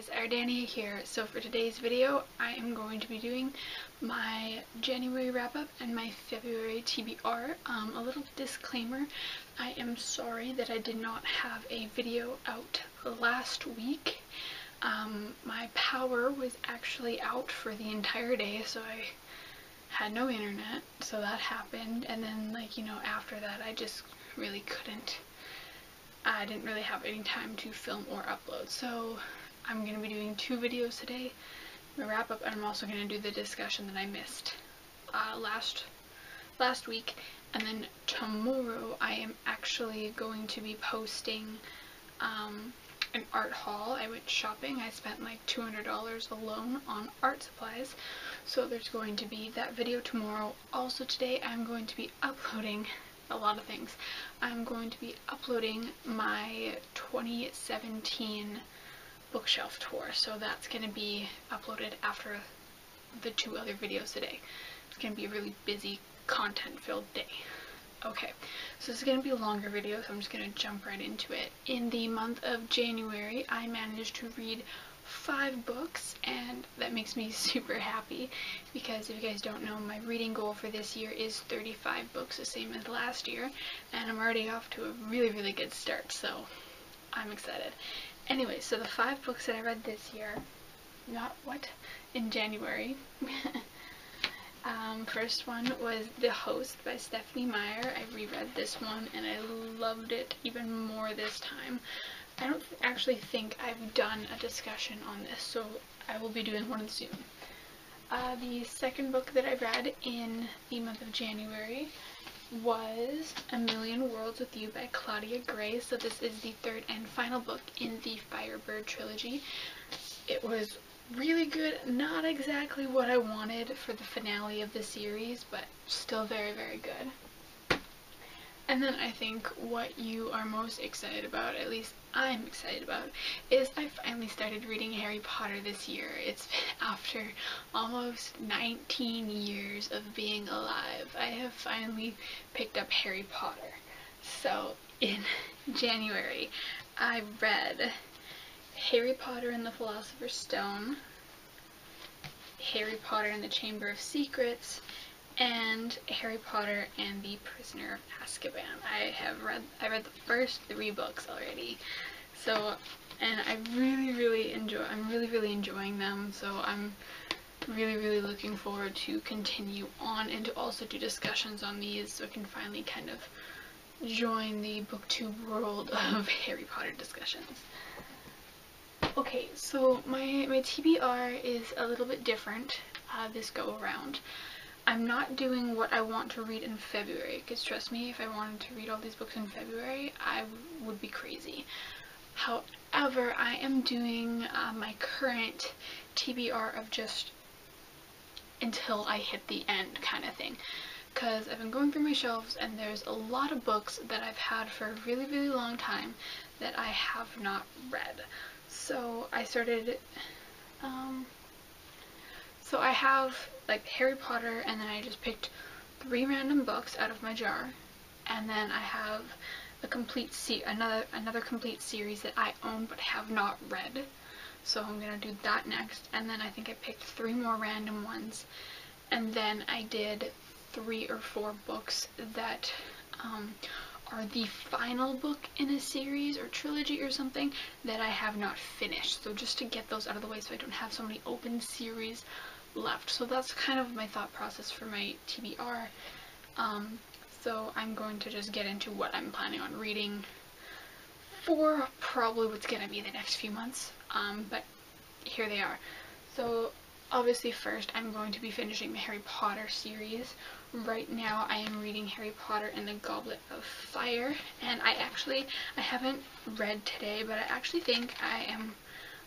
guys, Ardania here. So for today's video, I am going to be doing my January wrap-up and my February TBR. A little disclaimer, I am sorry that I did not have a video out last week. My power was actually out for the entire day, so I had no internet, so that happened, and then after that I just really couldn't. I didn't really have any time to film or upload, so I'm going to be doing two videos today, my wrap up, and I'm also going to do the discussion that I missed last week. And then tomorrow I am actually going to be posting an art haul. I went shopping. I spent like $200 alone on art supplies, so there's going to be that video tomorrow. Also today I'm going to be uploading a lot of things. I'm going to be uploading my 2017 bookshelf tour, so that's going to be uploaded after the two other videos today. It's going to be a really busy, content-filled day. Okay, so this is going to be a longer video, so I'm just going to jump right into it. In the month of January, I managed to read 5 books, and that makes me super happy because if you guys don't know, my reading goal for this year is 35 books, the same as last year, and I'm already off to a really good start, so I'm excited. Anyway, so the 5 books that I read this year, in January. First one was The Host by Stephanie Meyer. I reread this one and I loved it even more this time. I don't actually think I've done a discussion on this, so I will be doing one soon. The second book that I read in the month of January was A Million Worlds with You by Claudia Gray. So this is the third and final book in the Firebird trilogy. It was really good, not exactly what I wanted for the finale of the series, but still very good. And then I think what you are most excited about, at least I'm excited about, is I finally started reading Harry Potter this year. It's been after almost 19 years of being alive. I have finally picked up Harry Potter. So in January, I read Harry Potter and the Philosopher's Stone, Harry Potter and the Chamber of Secrets, and Harry Potter and the Prisoner of Azkaban. I read the first 3 books already, so, and I'm really enjoying them, so I'm really looking forward to continue on and to also do discussions on these, so I can finally kind of join the booktube world of Harry Potter discussions. Okay, so my TBR is a little bit different this go around. I'm not doing what I want to read in February, because trust me, if I wanted to read all these books in February, I would be crazy. However, I am doing my current TBR of just until I hit the end kind of thing, because I've been going through my shelves and there's a lot of books that I've had for a really long time that I have not read. So I started, so I have like Harry Potter, and then I just picked 3 random books out of my jar, and then I have a complete another complete series that I own but have not read. So I'm gonna do that next, and then I think I picked 3 more random ones, and then I did 3 or 4 books that are the final book in a series or trilogy or something that I have not finished. So just to get those out of the way so I don't have so many open series left. So that's kind of my thought process for my TBR. So I'm going to just get into what I'm planning on reading for probably what's going to be the next few months. But here they are. So obviously first I'm going to be finishing the Harry Potter series. Right now I am reading Harry Potter and the Goblet of Fire, and I haven't read today, but I actually think I am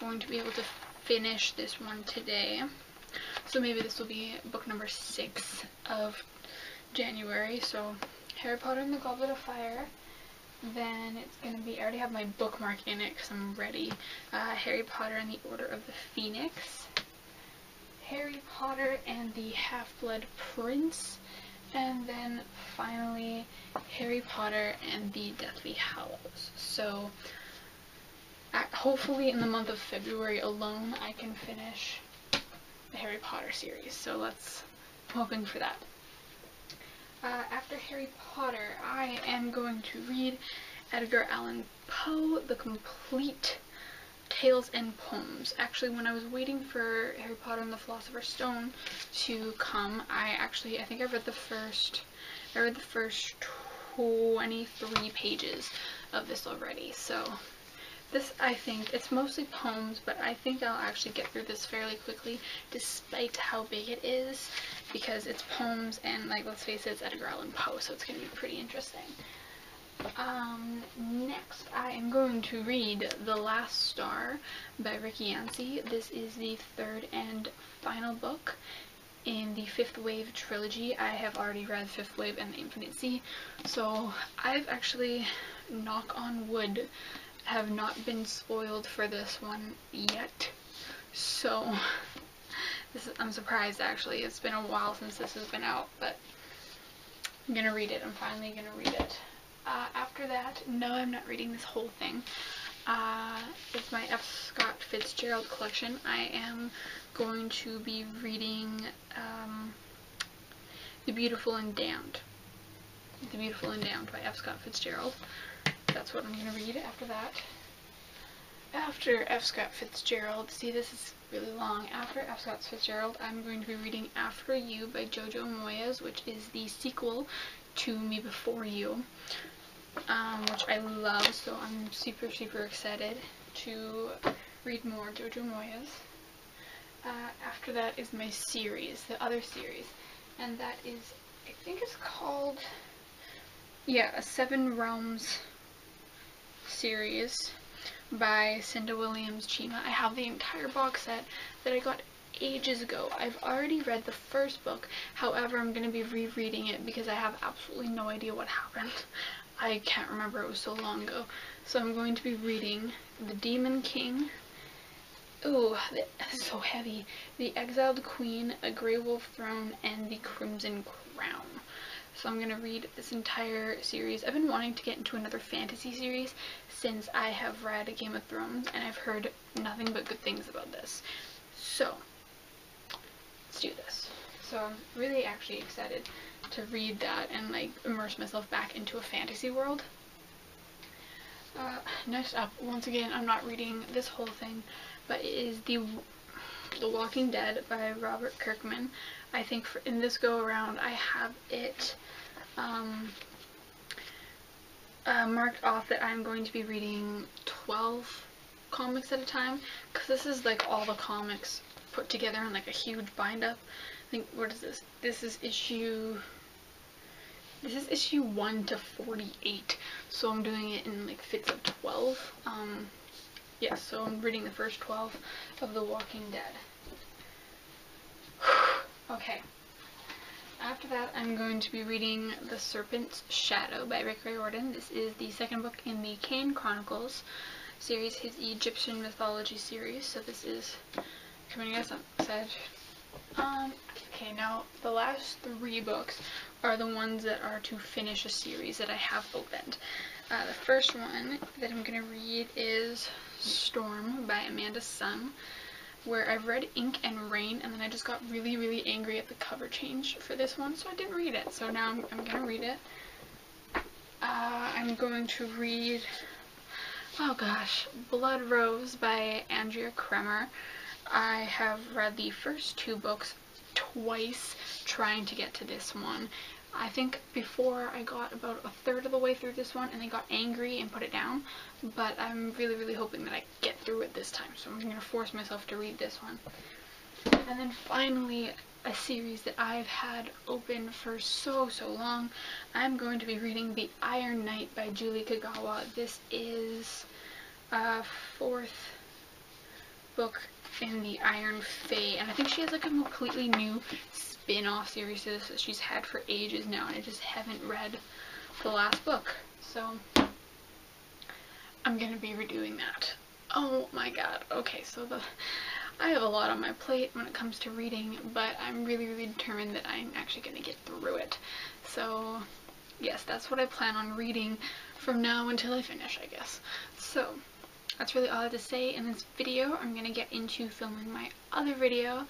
going to be able to finish this one today. So maybe this will be book number 6 of January. So Harry Potter and the Goblet of Fire. Then it's going to be, I already have my bookmark in it because I'm ready. Harry Potter and the Order of the Phoenix, Harry Potter and the Half-Blood Prince, and then finally Harry Potter and the Deathly Hallows. So hopefully in the month of February alone I can finish the Harry Potter series, so I'm hoping for that. After Harry Potter, I am going to read Edgar Allan Poe, the complete Tales and Poems. Actually, when I was waiting for Harry Potter and the Philosopher's Stone to come, I think I read the first 23 pages of this already. So this, I think, it's mostly poems, but I think I'll actually get through this fairly quickly despite how big it is, because it's poems and, like, let's face it, it's Edgar Allan Poe, so it's going to be pretty interesting. Next I am going to read The Last Star by Rick Yancey. This is the third and final book in the Fifth Wave trilogy. I have already read Fifth Wave and The Infinite Sea, so I've actually, knock on wood, have not been spoiled for this one yet. So I'm surprised, actually. It's been a while since this has been out, but I'm gonna read it. I'm finally gonna read it. After that, no, I'm not reading this whole thing. It's my F. Scott Fitzgerald collection. I am going to be reading The Beautiful and Damned. The Beautiful and Damned by F. Scott Fitzgerald. That's what I'm going to read after that. After F. Scott Fitzgerald, see, this is really long. After F. Scott Fitzgerald, I'm going to be reading After You by Jojo Moyes, which is the sequel to Me Before You, which I love, so I'm super, super excited to read more Jojo Moyes. After that is my series, the other series, and that is, I think it's called, yeah, a Seven Realms series by Cinda Williams Chima. I have the entire box set that I got ages ago. I've already read the first book, however I'm going to be rereading it because I have absolutely no idea what happened. I can't remember, it was so long ago. So I'm going to be reading The Demon King, ooh, that's so heavy, The Exiled Queen, A Grey Wolf Throne, and The Crimson Crown. So I'm going to read this entire series. I've been wanting to get into another fantasy series since I have read Game of Thrones, and I've heard nothing but good things about this. So, let's do this. So I'm really actually excited to read that and, like, immerse myself back into a fantasy world. Next up, once again, I'm not reading this whole thing, but it is The Walking Dead by Robert Kirkman. I think in this go around I have it marked off that I'm going to be reading 12 comics at a time, because this is like all the comics put together in like a huge bind up. I think, what is this? This is issue 1 to 48, so I'm doing it in like fits of 12. Yeah, so I'm reading the first 12 of The Walking Dead. Okay. After that, I'm going to be reading The Serpent's Shadow by Rick Riordan. This is the second book in the Kane Chronicles series, his Egyptian mythology series. So this is coming as I'm excited. Okay, now the last 3 books are the ones that are to finish a series that I have opened. The first one that I'm going to read is Storm by Amanda Sun, where I've read Ink and Rain, and then I just got really, really angry at the cover change for this one, so I didn't read it. So now I'm going to read it. I'm going to read, oh gosh, Blood Rose by Andrea Kremer. I have read the first 2 books twice trying to get to this one. I think before I got about a third of the way through this one and I got angry and put it down, but I'm really, really hoping that I get through it this time, so I'm going to force myself to read this one. And then finally, a series that I've had open for so long, I'm going to be reading The Iron Knight by Julie Kagawa. This is a 4th book in the Iron Fae, and I think she has like a completely new spin-off series to this that she's had for ages now, and I just haven't read the last book, so I'm gonna be redoing that. Oh my god. Okay, so I have a lot on my plate when it comes to reading, but I'm really, really determined that I'm actually gonna get through it. So yes, that's what I plan on reading from now until I finish, I guess. So that's really all I have to say in this video. I'm gonna get into filming my other video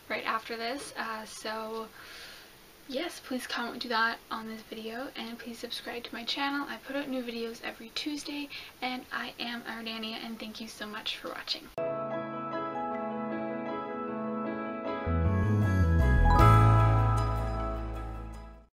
right after this, so yes, please comment do that on this video, and please subscribe to my channel. I put out new videos every Tuesday, and I am Ardania, and thank you so much for watching.